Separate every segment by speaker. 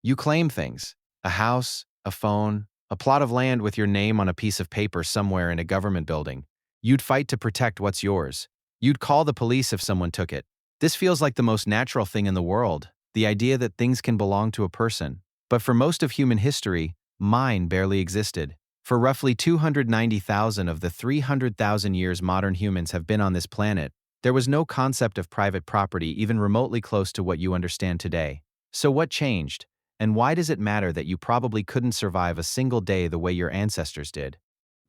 Speaker 1: You claim things: a house, a phone, a plot of land with your name on a piece of paper somewhere in a government building. You'd fight to protect what's yours. You'd call the police if someone took it. This feels like the most natural thing in the world, the idea that things can belong to a person. But for most of human history, mine barely existed. For roughly 290,000 of the 300,000 years modern humans have been on this planet, there was no concept of private property even remotely close to what you understand today. So what changed? And why does it matter that you probably couldn't survive a single day the way your ancestors did?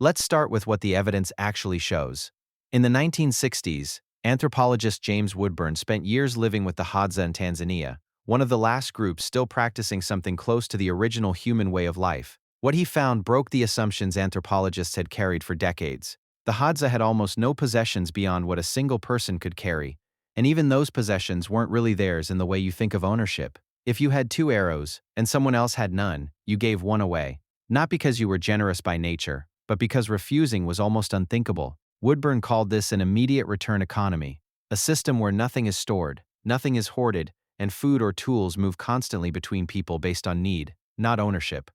Speaker 1: Let's start with what the evidence actually shows. In the 1960s, anthropologist James Woodburn spent years living with the Hadza in Tanzania, one of the last groups still practicing something close to the original human way of life. What he found broke the assumptions anthropologists had carried for decades. The Hadza had almost no possessions beyond what a single person could carry, and even those possessions weren't really theirs in the way you think of ownership. If you had 2 arrows, and someone else had none, you gave one away. Not because you were generous by nature, but because refusing was almost unthinkable. Woodburn called this an immediate return economy, a system where nothing is stored, nothing is hoarded, and food or tools move constantly between people based on need, not ownership.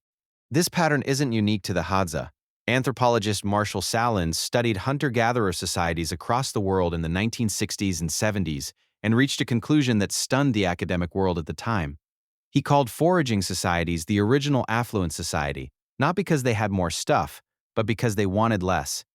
Speaker 1: This pattern isn't unique to the Hadza. Anthropologist Marshall Salins studied hunter-gatherer societies across the world in the 1960s and 70s and reached a conclusion that stunned the academic world at the time. He called foraging societies the original affluent society, not because they had more stuff, but because they wanted less.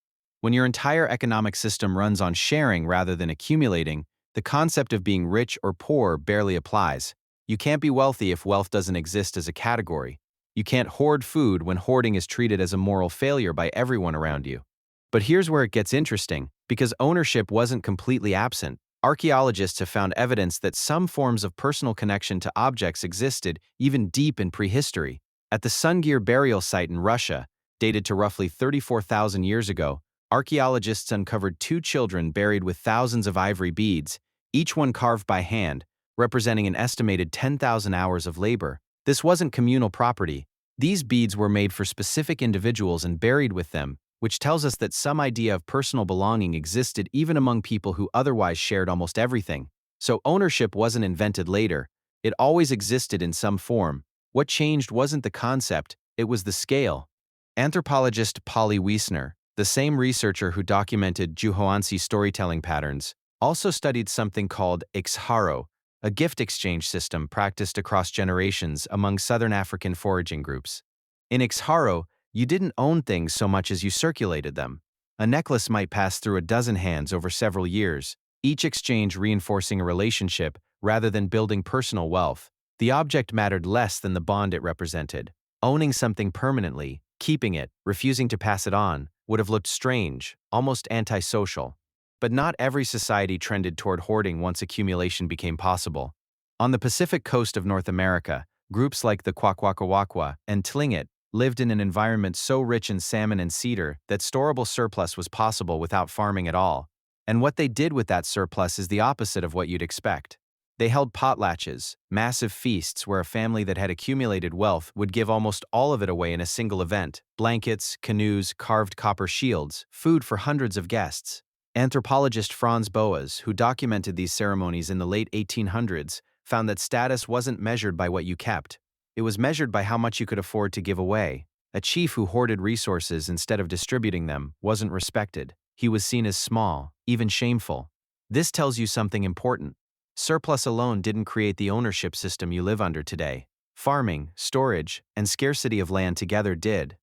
Speaker 1: When your entire economic system runs on sharing rather than accumulating, the concept of being rich or poor barely applies. You can't be wealthy if wealth doesn't exist as a category. You can't hoard food when hoarding is treated as a moral failure by everyone around you. But here's where it gets interesting, because ownership wasn't completely absent. Archaeologists have found evidence that some forms of personal connection to objects existed even deep in prehistory. At the Sungir burial site in Russia, dated to roughly 34,000 years ago, archaeologists uncovered 2 children buried with thousands of ivory beads, each one carved by hand, representing an estimated 10,000 hours of labor. This wasn't communal property. These beads were made for specific individuals and buried with them, which tells us that some idea of personal belonging existed even among people who otherwise shared almost everything. So ownership wasn't invented later. It always existed in some form. What changed wasn't the concept, it was the scale. Anthropologist Polly Wiesner, the same researcher who documented Juhoansi storytelling patterns, also studied something called Ixharo, a gift exchange system practiced across generations among Southern African foraging groups. In Ixharo, you didn't own things so much as you circulated them. A necklace might pass through a dozen hands over several years, each exchange reinforcing a relationship rather than building personal wealth. The object mattered less than the bond it represented. Owning something permanently, keeping it, refusing to pass it on, would have looked strange, almost antisocial. But not every society trended toward hoarding once accumulation became possible. On the Pacific coast of North America, groups like the Kwakwaka'wakwa and Tlingit lived in an environment so rich in salmon and cedar that storable surplus was possible without farming at all. And what they did with that surplus is the opposite of what you'd expect. They held potlatches, massive feasts where a family that had accumulated wealth would give almost all of it away in a single event: blankets, canoes, carved copper shields, food for hundreds of guests. Anthropologist Franz Boas, who documented these ceremonies in the late 1800s, found that status wasn't measured by what you kept. It was measured by how much you could afford to give away. A chief who hoarded resources instead of distributing them wasn't respected. He was seen as small, even shameful. This tells you something important. Surplus alone didn't create the ownership system you live under today. Farming, storage, and scarcity of land together did.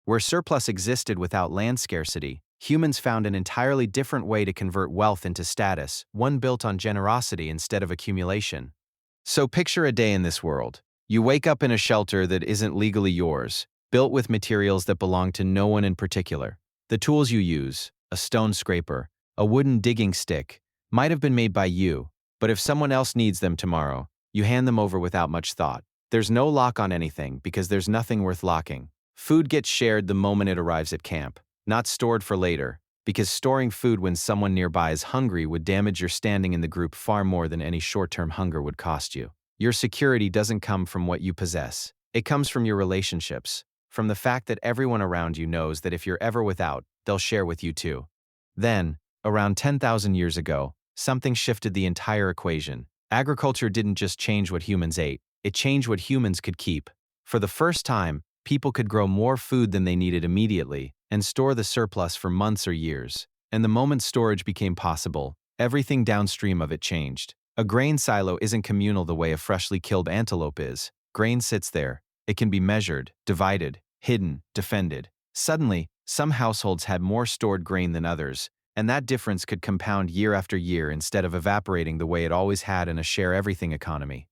Speaker 1: Where surplus existed without land scarcity, humans found an entirely different way to convert wealth into status, one built on generosity instead of accumulation. So picture a day in this world. You wake up in a shelter that isn't legally yours, built with materials that belong to no one in particular. The tools you use, a stone scraper, a wooden digging stick, might have been made by you, but if someone else needs them tomorrow, you hand them over without much thought. There's no lock on anything because there's nothing worth locking. Food gets shared the moment it arrives at camp, not stored for later, because storing food when someone nearby is hungry would damage your standing in the group far more than any short-term hunger would cost you. Your security doesn't come from what you possess. It comes from your relationships, from the fact that everyone around you knows that if you're ever without, they'll share with you too. Then, around 10,000 years ago, something shifted the entire equation. Agriculture didn't just change what humans ate, it changed what humans could keep. For the first time, people could grow more food than they needed immediately and store the surplus for months or years. And the moment storage became possible, everything downstream of it changed. A grain silo isn't communal the way a freshly killed antelope is. Grain sits there. It can be measured, divided, hidden, defended. Suddenly, some households had more stored grain than others, and that difference could compound year after year instead of evaporating the way it always had in a share-everything economy.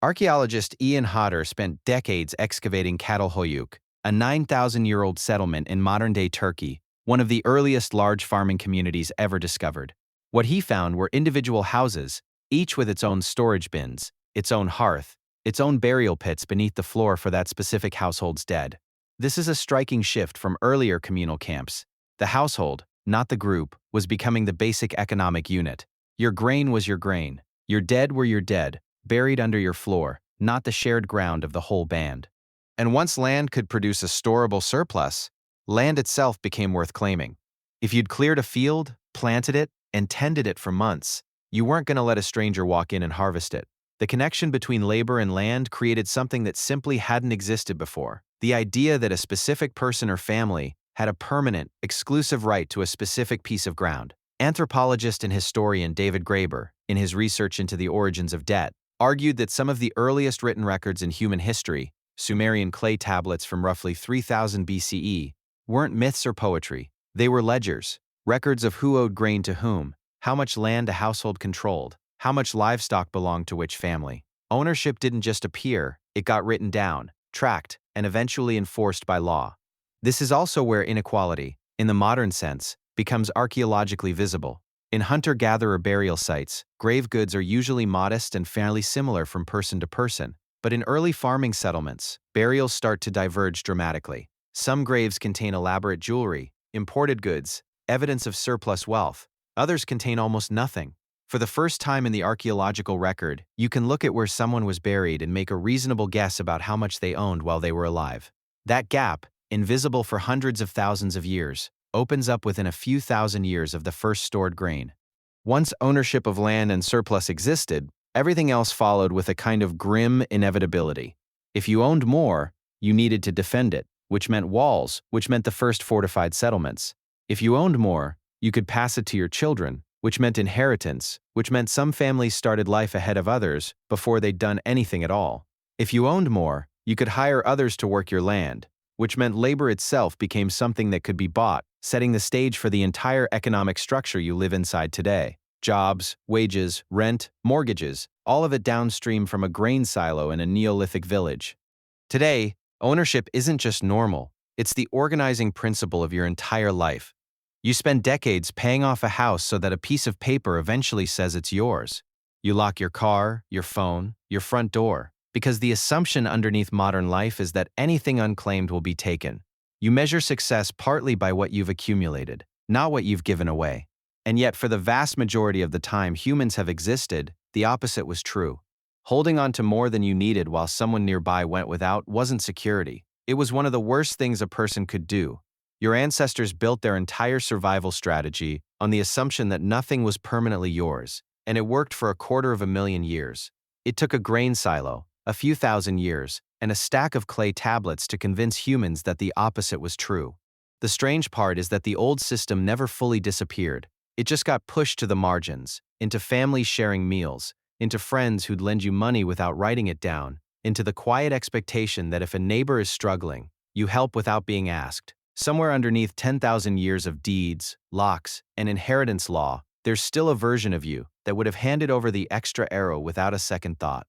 Speaker 1: Archaeologist Ian Hodder spent decades excavating Catalhoyuk, a 9,000-year-old settlement in modern-day Turkey, one of the earliest large farming communities ever discovered. What he found were individual houses, each with its own storage bins, its own hearth, its own burial pits beneath the floor for that specific household's dead. This is a striking shift from earlier communal camps. The household, not the group, was becoming the basic economic unit. Your grain was your grain. Your dead were your dead, buried under your floor, not the shared ground of the whole band. And once land could produce a storable surplus, land itself became worth claiming. If you'd cleared a field, planted it, and tended it for months, you weren't going to let a stranger walk in and harvest it. The connection between labor and land created something that simply hadn't existed before. The idea that a specific person or family had a permanent, exclusive right to a specific piece of ground. Anthropologist and historian David Graeber, in his research into the origins of debt, argued that some of the earliest written records in human history, Sumerian clay tablets from roughly 3000 BCE, weren't myths or poetry. They were ledgers, records of who owed grain to whom, how much land a household controlled, how much livestock belonged to which family. Ownership didn't just appear, it got written down, tracked, and eventually enforced by law. This is also where inequality, in the modern sense, becomes archaeologically visible. In hunter-gatherer burial sites, grave goods are usually modest and fairly similar from person to person. But in early farming settlements, burials start to diverge dramatically. Some graves contain elaborate jewelry, imported goods, evidence of surplus wealth. Others contain almost nothing. For the first time in the archaeological record, you can look at where someone was buried and make a reasonable guess about how much they owned while they were alive. That gap, invisible for hundreds of thousands of years, opens up within a few thousand years of the first stored grain. Once ownership of land and surplus existed, everything else followed with a kind of grim inevitability. If you owned more, you needed to defend it, which meant walls, which meant the first fortified settlements. If you owned more, you could pass it to your children, which meant inheritance, which meant some families started life ahead of others before they'd done anything at all. If you owned more, you could hire others to work your land, which meant labor itself became something that could be bought, setting the stage for the entire economic structure you live inside today. Jobs, wages, rent, mortgages, all of it downstream from a grain silo in a Neolithic village. Today, ownership isn't just normal, it's the organizing principle of your entire life. You spend decades paying off a house so that a piece of paper eventually says it's yours. You lock your car, your phone, your front door, because the assumption underneath modern life is that anything unclaimed will be taken. You measure success partly by what you've accumulated, not what you've given away. And yet, for the vast majority of the time humans have existed, the opposite was true. Holding on to more than you needed while someone nearby went without wasn't security. It was one of the worst things a person could do. Your ancestors built their entire survival strategy on the assumption that nothing was permanently yours, and it worked for 250,000 years. It took a grain silo, a few thousand years, and a stack of clay tablets to convince humans that the opposite was true. The strange part is that the old system never fully disappeared. It just got pushed to the margins, into families sharing meals, into friends who'd lend you money without writing it down, into the quiet expectation that if a neighbor is struggling, you help without being asked. Somewhere underneath 10,000 years of deeds, locks, and inheritance law, there's still a version of you that would have handed over the extra arrow without a second thought.